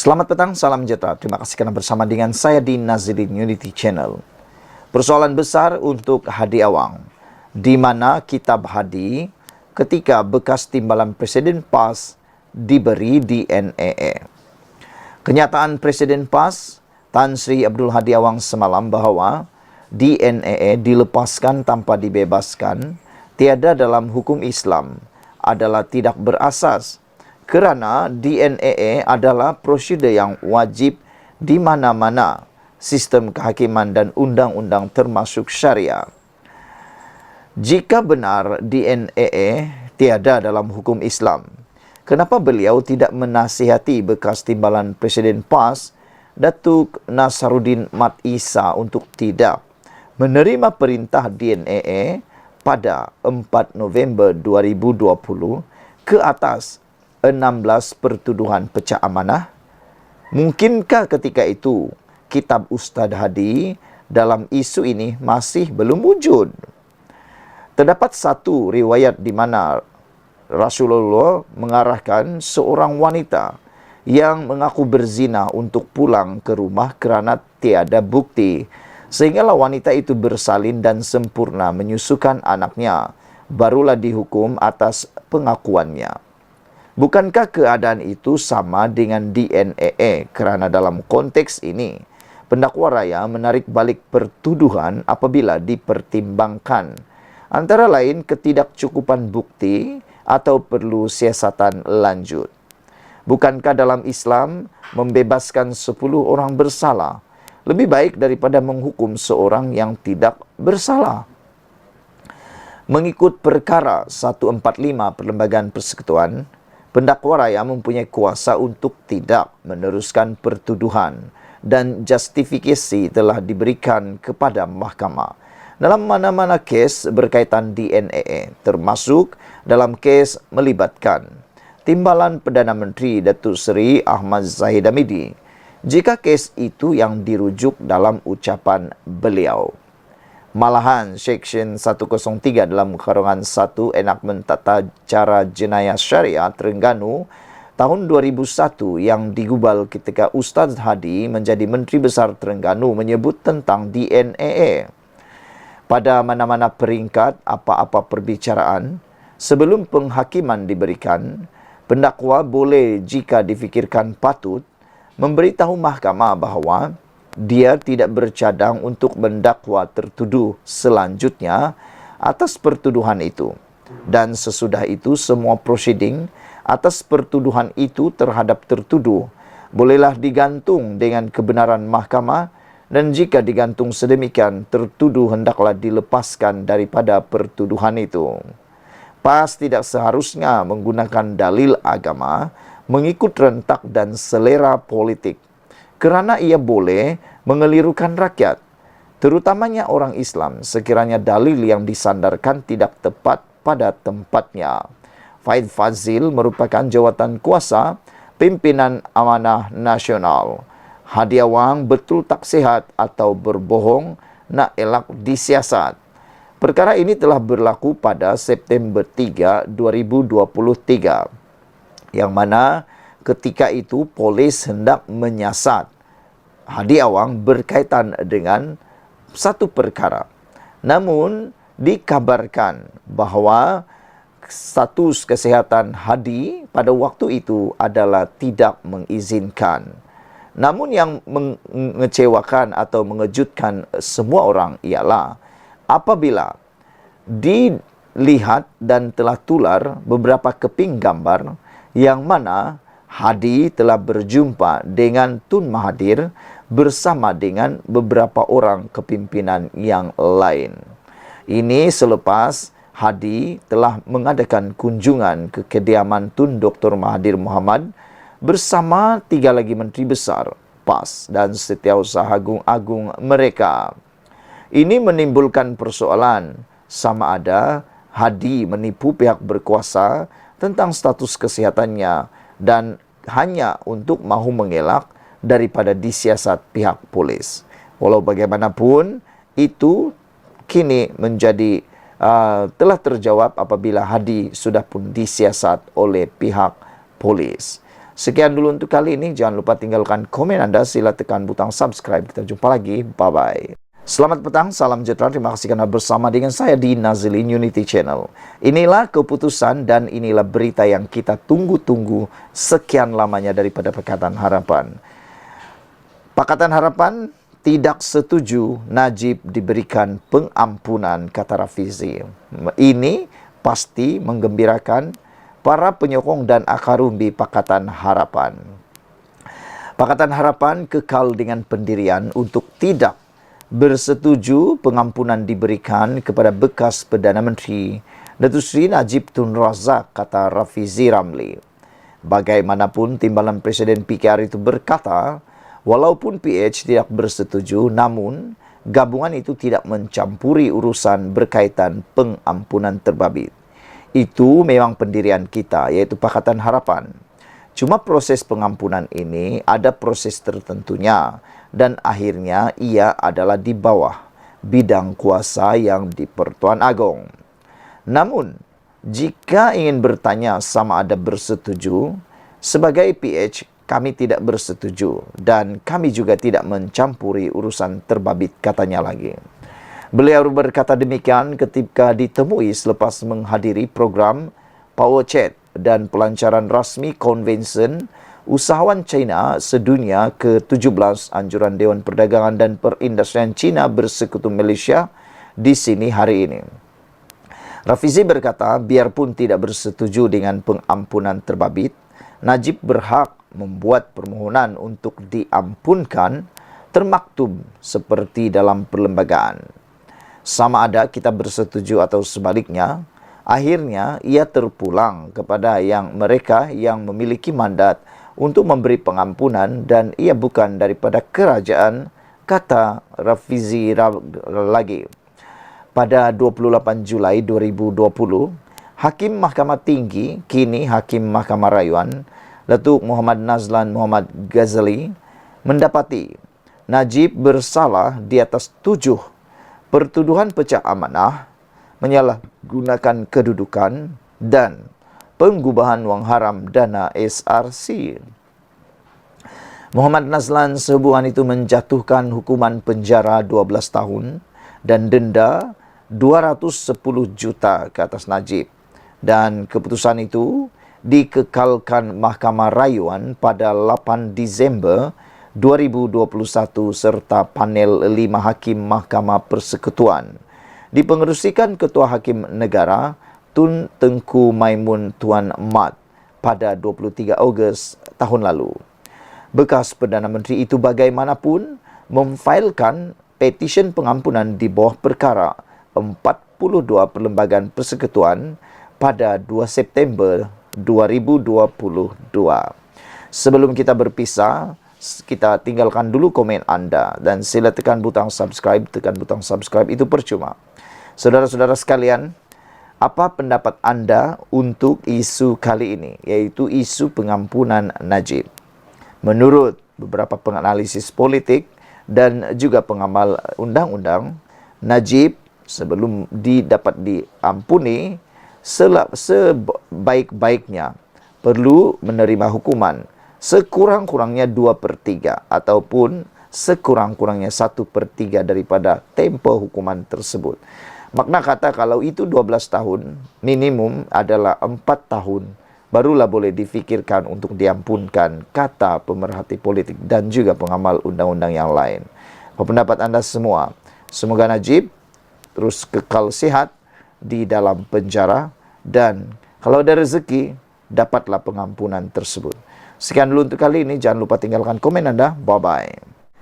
Selamat petang, salam sejahtera. Terima kasih karena bersama dengan saya di Nazidin Unity Channel. Persoalan besar untuk Hadi Awang, di mana kitab Hadi ketika bekas timbalan Presiden PAS diberi DNA. Kenyataan Presiden PAS, Tan Sri Abdul Hadi Awang semalam bahwa DNA dilepaskan tanpa dibebaskan, tiada dalam hukum Islam, adalah tidak berasas. Kerana DNA adalah prosedur yang wajib di mana-mana sistem kehakiman dan undang-undang termasuk syariah. Jika benar DNA tiada dalam hukum Islam, kenapa beliau tidak menasihati bekas timbalan Presiden PAS, Datuk Nasaruddin Mat Isa untuk tidak menerima perintah DNA pada 4 November 2020 ke atas 16 pertuduhan pecah amanah? Mungkinkah ketika itu kitab Ustaz Hadi dalam isu ini masih belum wujud? Terdapat satu riwayat di mana Rasulullah mengarahkan seorang wanita yang mengaku berzina untuk pulang ke rumah kerana tiada bukti, sehinggalah wanita itu bersalin dan sempurna menyusukan anaknya, barulah dihukum atas pengakuannya. Bukankah keadaan itu sama dengan DNA? Kerana dalam konteks ini, pendakwa raya menarik balik pertuduhan apabila dipertimbangkan antara lain ketidakcukupan bukti atau perlu siasatan lanjut. Bukankah dalam Islam membebaskan 10 orang bersalah lebih baik daripada menghukum seorang yang tidak bersalah? Mengikut perkara 145 Perlembagaan Persekutuan, pendakwa raya mempunyai kuasa untuk tidak meneruskan pertuduhan dan justifikasi telah diberikan kepada mahkamah dalam mana-mana kes berkaitan DNA, termasuk dalam kes melibatkan timbalan Perdana Menteri Datuk Seri Ahmad Zahid Hamidi, jika kes itu yang dirujuk dalam ucapan beliau. Malahan Seksyen 103 dalam Karangan 1 Enakmen Tata Cara Jenayah Syariah Terengganu tahun 2001 yang digubal ketika Ustaz Hadi menjadi Menteri Besar Terengganu menyebut tentang DNA. Pada mana-mana peringkat apa-apa perbicaraan, sebelum penghakiman diberikan, pendakwa boleh jika difikirkan patut memberitahu mahkamah bahawa dia tidak bercadang untuk mendakwa tertuduh selanjutnya atas pertuduhan itu. Dan sesudah itu semua prosiding atas pertuduhan itu terhadap tertuduh bolehlah digantung dengan kebenaran mahkamah, dan jika digantung sedemikian, tertuduh hendaklah dilepaskan daripada pertuduhan itu. PAS tidak seharusnya menggunakan dalil agama mengikut rentak dan selera politik, kerana ia boleh mengelirukan rakyat, terutamanya orang Islam, sekiranya dalil yang disandarkan tidak tepat pada tempatnya. Faid Fazil merupakan jawatan kuasa pimpinan amanah nasional. Hadi Awang betul tak sihat atau berbohong nak elak disiasat. Perkara ini telah berlaku pada September 3, 2023, yang mana ketika itu polis hendak menyiasat Hadi Awang berkaitan dengan satu perkara. Namun dikabarkan bahawa status kesihatan Hadi pada waktu itu adalah tidak mengizinkan. Namun yang mengecewakan atau mengejutkan semua orang ialah apabila dilihat dan telah tular beberapa keping gambar yang mana Hadi telah berjumpa dengan Tun Mahathir bersama dengan beberapa orang kepimpinan yang lain. Ini selepas Hadi telah mengadakan kunjungan ke kediaman Tun Dr. Mahathir Mohamad bersama 3 lagi menteri besar PAS dan setiausaha agung-agung mereka. Ini menimbulkan persoalan sama ada Hadi menipu pihak berkuasa tentang status kesihatannya dan hanya untuk mahu mengelak daripada disiasat pihak polis. Walau bagaimanapun, itu kini menjadi telah terjawab apabila Hadi sudah pun disiasat oleh pihak polis. Sekian dulu untuk kali ini. Jangan lupa tinggalkan komen Anda. Sila tekan butang subscribe. Kita jumpa lagi. Bye-bye. Selamat petang, salam sejahtera. Terima kasih karena bersama dengan saya di Nazilin Unity Channel. Inilah keputusan dan inilah berita yang kita tunggu-tunggu sekian lamanya daripada Pakatan Harapan. Pakatan Harapan tidak setuju Najib diberikan pengampunan, kata Rafizi. Ini pasti menggembirakan para penyokong dan akarumbi Pakatan Harapan. Pakatan Harapan kekal dengan pendirian untuk tidak bersetuju pengampunan diberikan kepada bekas Perdana Menteri Datuk Seri Najib Tun Razak, kata Rafizi Ramli. Bagaimanapun, timbalan Presiden PKR itu berkata, walaupun PH tidak bersetuju, namun gabungan itu tidak mencampuri urusan berkaitan pengampunan terbabit. Itu memang pendirian kita, yaitu Pakatan Harapan. Cuma proses pengampunan ini ada proses tertentunya dan akhirnya ia adalah di bawah bidang kuasa yang di Pertuan Agong. Namun, jika ingin bertanya sama ada bersetuju, sebagai PH kami tidak bersetuju dan kami juga tidak mencampuri urusan terbabit, katanya lagi. Beliau berkata demikian ketika ditemui selepas menghadiri program Power Chat dan pelancaran rasmi Konvensyen Usahawan China Sedunia ke-17 Anjuran Dewan Perdagangan dan Perindustrian China bersekutu Malaysia di sini hari ini. Rafizi berkata, biarpun tidak bersetuju dengan pengampunan terbabit, Najib berhak membuat permohonan untuk diampunkan termaktub seperti dalam perlembagaan. Sama ada kita bersetuju atau sebaliknya, akhirnya ia terpulang kepada mereka yang memiliki mandat untuk memberi pengampunan dan ia bukan daripada kerajaan, kata Rafizi lagi. Pada 28 Julai 2020, Hakim Mahkamah Tinggi, kini Hakim Mahkamah Rayuan, Datuk Muhammad Nazlan Muhammad Ghazali, mendapati Najib bersalah di atas 7 pertuduhan pecah amanah, menyalahgunakan kedudukan, dan penggubahan wang haram dana SRC. Muhammad Nazlan sehubungan itu menjatuhkan hukuman penjara 12 tahun dan denda 210 juta ke atas Najib. Dan keputusan itu dikekalkan Mahkamah Rayuan pada 8 Disember 2021 serta panel 5 Hakim Mahkamah Persekutuan dipengerusikan Ketua Hakim Negara Tun Tengku Maimun Tuan Mat pada 23 Ogos tahun lalu. Bekas Perdana Menteri itu bagaimanapun memfailkan petisyen pengampunan di bawah perkara 42 Perlembagaan Persekutuan pada 2 September 2022. Sebelum kita berpisah, kita tinggalkan dulu komen Anda dan sila tekan butang subscribe. Tekan butang subscribe itu percuma. Saudara-saudara sekalian, apa pendapat Anda untuk isu kali ini, yaitu isu pengampunan Najib? Menurut beberapa penganalisis politik dan juga pengamal undang-undang, Najib sebelum dapat diampuni, sebaik-baiknya perlu menerima hukuman sekurang-kurangnya 2/3 ataupun sekurang-kurangnya 1/3 daripada tempoh hukuman tersebut. Makna kata kalau itu 12 tahun, minimum adalah 4 tahun, barulah boleh difikirkan untuk diampunkan, kata pemerhati politik dan juga pengamal undang-undang yang lain. Apa pendapat Anda semua? Semoga Najib terus kekal sehat di dalam penjara dan kalau ada rezeki, dapatlah pengampunan tersebut. Sekian dulu untuk kali ini. Jangan lupa tinggalkan komen Anda. Bye-bye.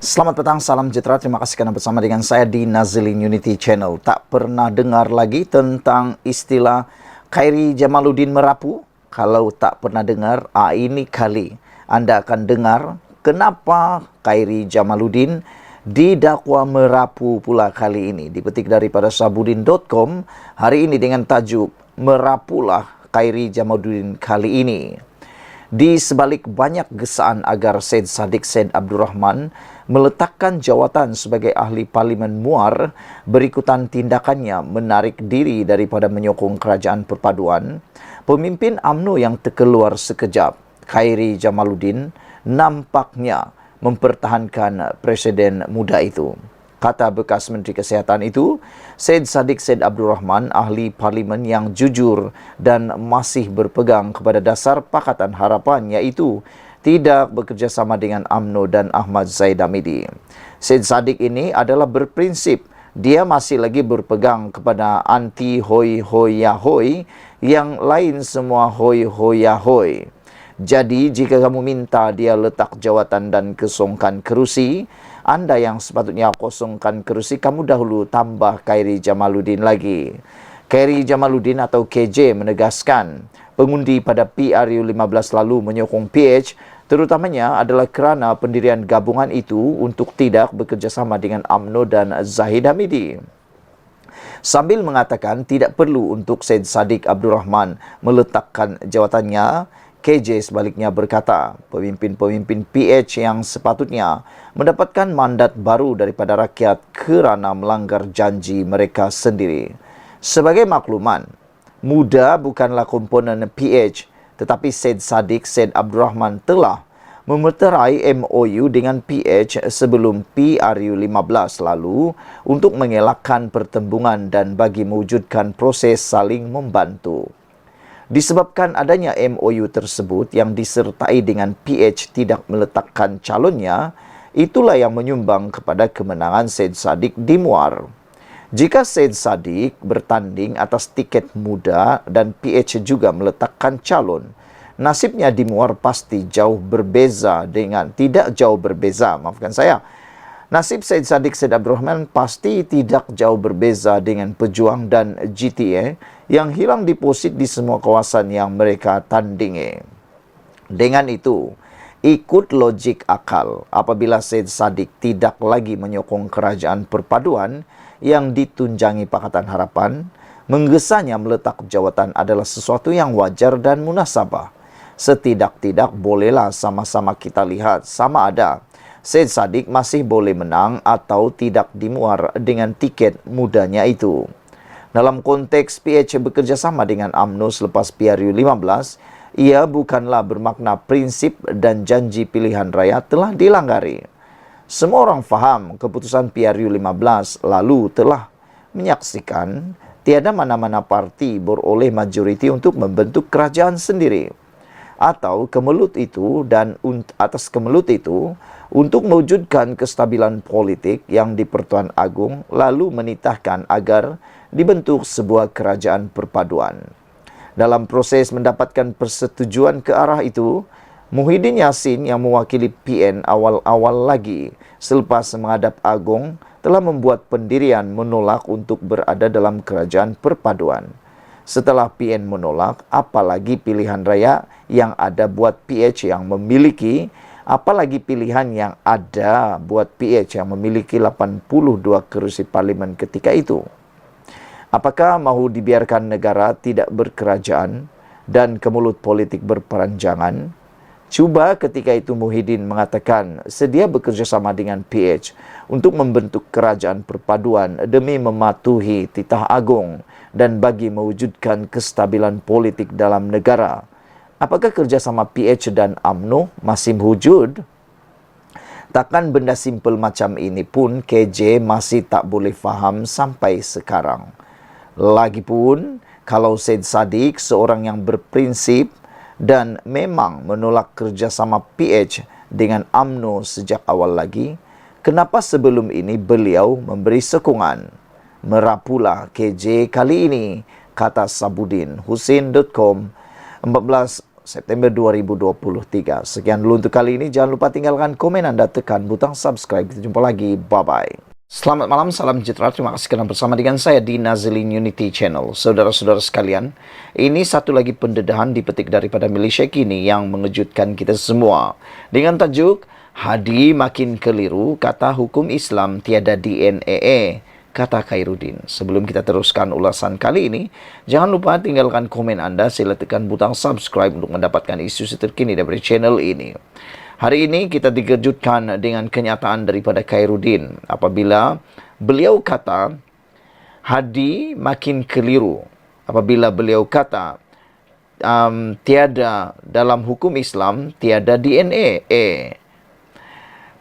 Selamat petang, salam sejahtera. Terima kasih karena bersama dengan saya di Nazilin Unity Channel. Tak pernah dengar lagi tentang istilah Khairi Jamaluddin merapu? Kalau tak pernah dengar, ini kali Anda akan dengar kenapa Khairi Jamaluddin didakwa merapu pula kali ini. Dipetik daripada sabudin.com hari ini dengan tajuk Merapulah Khairi Jamaluddin kali ini. Di sebalik banyak gesaan agar Syed Saddiq Syed Abdul Rahman meletakkan jawatan sebagai ahli Parlimen Muar, berikutan tindakannya menarik diri daripada menyokong kerajaan perpaduan, pemimpin UMNO yang terkeluar sekejap Khairi Jamaluddin nampaknya mempertahankan presiden muda itu. Kata bekas Menteri Kesihatan itu, Syed Saddiq Syed Abdul Rahman, ahli parlimen yang jujur dan masih berpegang kepada dasar Pakatan Harapan, iaitu tidak bekerjasama dengan UMNO dan Ahmad Zaid Hamidi. Syed Saddiq ini adalah berprinsip. Dia masih lagi berpegang kepada anti hoi hoi ya hoi, yang lain semua hoi hoi ya hoi. Jadi, jika kamu minta dia letak jawatan dan kosongkan kerusi, anda yang sepatutnya kosongkan kerusi, kamu dahulu tambah Khairi Jamaluddin lagi. Khairi Jamaluddin atau KJ menegaskan, pengundi pada PRU 15 lalu menyokong PH, terutamanya adalah kerana pendirian gabungan itu untuk tidak bekerjasama dengan UMNO dan Zahid Hamidi. Sambil mengatakan tidak perlu untuk Syed Saddiq Abdul Rahman meletakkan jawatannya, KJ sebaliknya berkata, pemimpin-pemimpin PH yang sepatutnya mendapatkan mandat baru daripada rakyat kerana melanggar janji mereka sendiri. Sebagai makluman, muda bukanlah komponen PH, tetapi Syed Saddiq Syed Abdul Rahman telah memeterai MOU dengan PH sebelum PRU 15 lalu untuk mengelakkan pertembungan dan bagi mewujudkan proses saling membantu. Disebabkan adanya MOU tersebut yang disertai dengan PH tidak meletakkan calonnya, itulah yang menyumbang kepada kemenangan Syed Saddiq di Muar. Jika Syed Saddiq bertanding atas tiket muda dan PH juga meletakkan calon, nasibnya di Muar pasti jauh berbeza dengan Nasib Syed Saddiq Syed Abdul Rahman pasti tidak jauh berbeza dengan Pejuang dan GTA yang hilang deposit di semua kawasan yang mereka tandingi. Dengan itu, ikut logik akal apabila Syed Saddiq tidak lagi menyokong kerajaan perpaduan yang ditunjangi Pakatan Harapan, menggesanya meletak jawatan adalah sesuatu yang wajar dan munasabah. Setidak-tidak bolehlah sama-sama kita lihat sama ada Syed Saddiq masih boleh menang atau tidak di Muar dengan tiket mudanya itu. Dalam konteks PH bekerjasama dengan UMNO selepas PRU 15, ia bukanlah bermakna prinsip dan janji pilihan raya telah dilanggari. Semua orang faham keputusan PRU 15 lalu telah menyaksikan tiada mana-mana parti beroleh majoriti untuk membentuk kerajaan sendiri. Atau kemelut itu dan atas kemelut itu untuk mewujudkan kestabilan politik yang di-Pertuan Agong lalu menitahkan agar dibentuk sebuah kerajaan perpaduan. Dalam proses mendapatkan persetujuan ke arah itu, Muhyiddin Yassin yang mewakili PN awal-awal lagi selepas menghadap Agong telah membuat pendirian menolak untuk berada dalam kerajaan perpaduan. Setelah PN menolak, apalagi pilihan raya yang ada buat PH yang memiliki, apalagi pilihan yang ada buat PH yang memiliki 82 kerusi parlimen ketika itu. Apakah mahu dibiarkan negara tidak berkerajaan dan kemulut politik berperanjangan? Cuba ketika itu Muhyiddin mengatakan sedia bekerjasama dengan PH untuk membentuk kerajaan perpaduan demi mematuhi titah agung dan bagi mewujudkan kestabilan politik dalam negara. Apakah kerjasama PH dan UMNO masih wujud? Takkan benda simpel macam ini pun KJ masih tak boleh faham sampai sekarang. Lagipun, kalau Syed Saddiq seorang yang berprinsip dan memang menolak kerjasama PH dengan UMNO sejak awal lagi, kenapa sebelum ini beliau memberi sokongan? Merapulah KJ kali ini, kata Sabudin Husin.com 14 September 2023. Sekian dulu untuk kali ini. Jangan lupa tinggalkan komen Anda, tekan butang subscribe. Kita jumpa lagi. Bye-bye. Selamat malam, salam sejahtera. Terima kasih kerana bersama dengan saya di Nazlin Unity Channel. Saudara-saudara sekalian, ini satu lagi pendedahan dipetik daripada Malaysia kini yang mengejutkan kita semua. Dengan tajuk, Hadi makin keliru, kata hukum Islam tiada DNA. Kata Khairuddin. Sebelum kita teruskan ulasan kali ini, jangan lupa tinggalkan komen Anda, sila tekan butang subscribe untuk mendapatkan isu terkini dari channel ini. Hari ini kita dikejutkan dengan kenyataan daripada Khairuddin apabila beliau kata Hadi makin keliru. Apabila beliau kata tiada dalam hukum Islam, tiada DNA.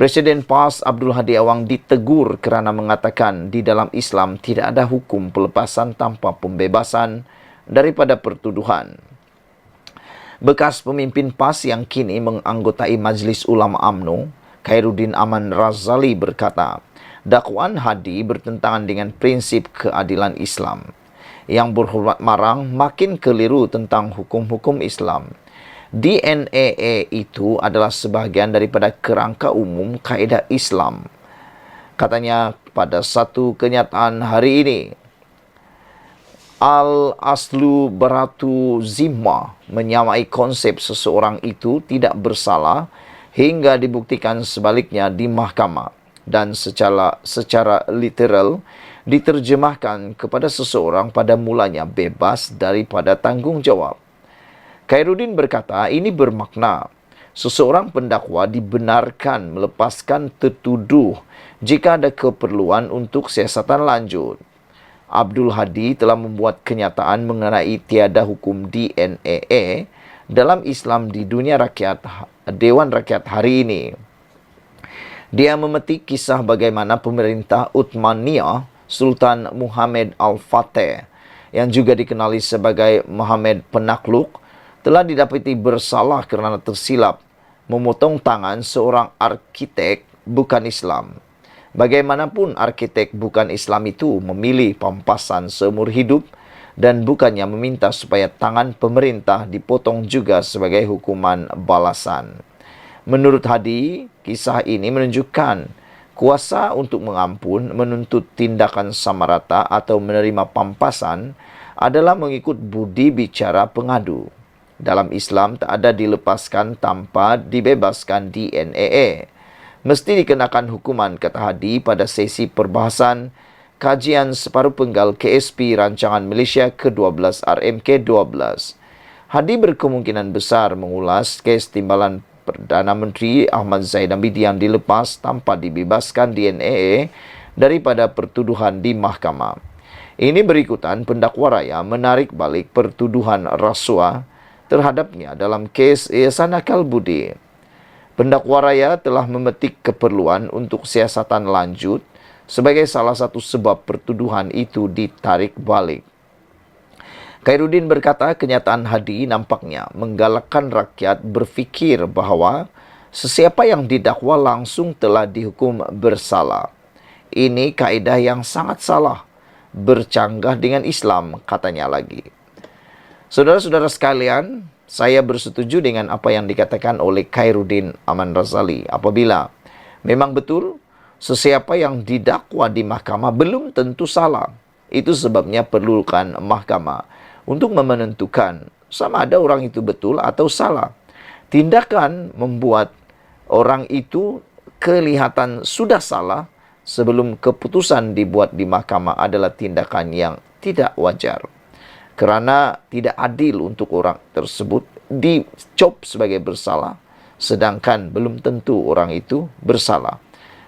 Presiden PAS Abdul Hadi Awang ditegur kerana mengatakan di dalam Islam tidak ada hukum pelepasan tanpa pembebasan daripada pertuduhan. Bekas pemimpin PAS yang kini menganggotai Majlis Ulama UMNO, Khairuddin Aman Razali berkata, dakwaan Hadi bertentangan dengan prinsip keadilan Islam. Yang berhormat marang makin keliru tentang hukum-hukum Islam. DNA itu adalah sebahagian daripada kerangka umum kaedah Islam. Katanya pada satu kenyataan hari ini, Al-Aslu Baratu Zimma menyamai konsep seseorang itu tidak bersalah hingga dibuktikan sebaliknya di mahkamah dan secara literal diterjemahkan kepada seseorang pada mulanya bebas daripada tanggungjawab. Khairuddin berkata ini bermakna seseorang pendakwa dibenarkan melepaskan tertuduh jika ada keperluan untuk siasatan lanjut. Abdul Hadi telah membuat kenyataan mengenai tiada hukum DNA dalam Islam di dunia rakyat, Dewan Rakyat hari ini. Dia memetik kisah bagaimana pemerintah Uthmaniyah Sultan Muhammad Al-Fateh yang juga dikenali sebagai Muhammad Penakluk telah didapati bersalah kerana tersilap memotong tangan seorang arkitek bukan Islam. Bagaimanapun arkitek bukan Islam itu memilih pampasan seumur hidup dan bukannya meminta supaya tangan pemerintah dipotong juga sebagai hukuman balasan. Menurut Hadi, kisah ini menunjukkan kuasa untuk mengampun, menuntut tindakan samarata atau menerima pampasan adalah mengikut budi bicara pengadu. Dalam Islam tak ada dilepaskan tanpa dibebaskan DNA. Mesti dikenakan hukuman, kata Hadi pada sesi perbahasan kajian separuh penggal KSP Rancangan Malaysia ke-12 RMK-12. Hadi berkemungkinan besar mengulas kes timbalan Perdana Menteri Ahmad Zahid Hamid yang dilepas tanpa dibebaskan DNA daripada pertuduhan di mahkamah. Ini berikutan pendakwa raya menarik balik pertuduhan rasuah terhadapnya dalam kes Yayasan Akal Budi. Pendakwa raya telah memetik keperluan untuk siasatan lanjut sebagai salah satu sebab pertuduhan itu ditarik balik. Khairuddin berkata kenyataan Hadi nampaknya menggalakkan rakyat berfikir bahawa sesiapa yang didakwa langsung telah dihukum bersalah. Ini kaedah yang sangat salah, bercanggah dengan Islam, katanya lagi. Saudara-saudara sekalian, saya bersetuju dengan apa yang dikatakan oleh Khairuddin Aman Razali apabila memang betul sesiapa yang didakwa di mahkamah belum tentu salah. Itu sebabnya perlukan mahkamah untuk menentukan sama ada orang itu betul atau salah. Tindakan membuat orang itu kelihatan sudah salah sebelum keputusan dibuat di mahkamah adalah tindakan yang tidak wajar. Kerana tidak adil untuk orang tersebut dicop sebagai bersalah, sedangkan belum tentu orang itu bersalah.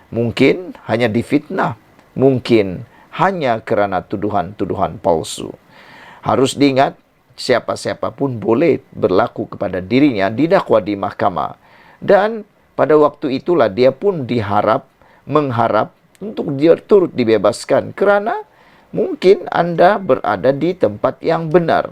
Mungkin hanya difitnah, mungkin hanya kerana tuduhan-tuduhan palsu. Harus diingat, siapa-siapa pun boleh berlaku kepada dirinya didakwa di mahkamah. Dan pada waktu itulah dia pun mengharap untuk dia turut dibebaskan kerana mungkin anda berada di tempat yang benar.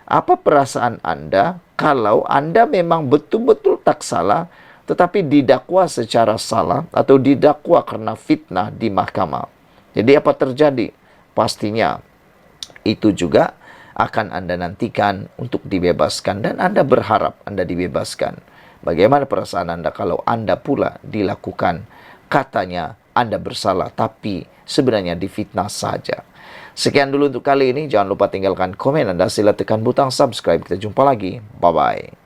Apa perasaan anda kalau anda memang betul-betul tak salah tetapi didakwa secara salah atau didakwa kerana fitnah di mahkamah? Jadi apa terjadi? Pastinya itu juga akan anda nantikan untuk dibebaskan dan anda berharap anda dibebaskan. Bagaimana perasaan anda kalau anda pula dilakukan katanya anda bersalah tapi sebenarnya difitnah saja? Sekian dulu untuk kali ini. Jangan lupa tinggalkan komen anda. Sila tekan butang subscribe. Kita jumpa lagi. Bye-bye.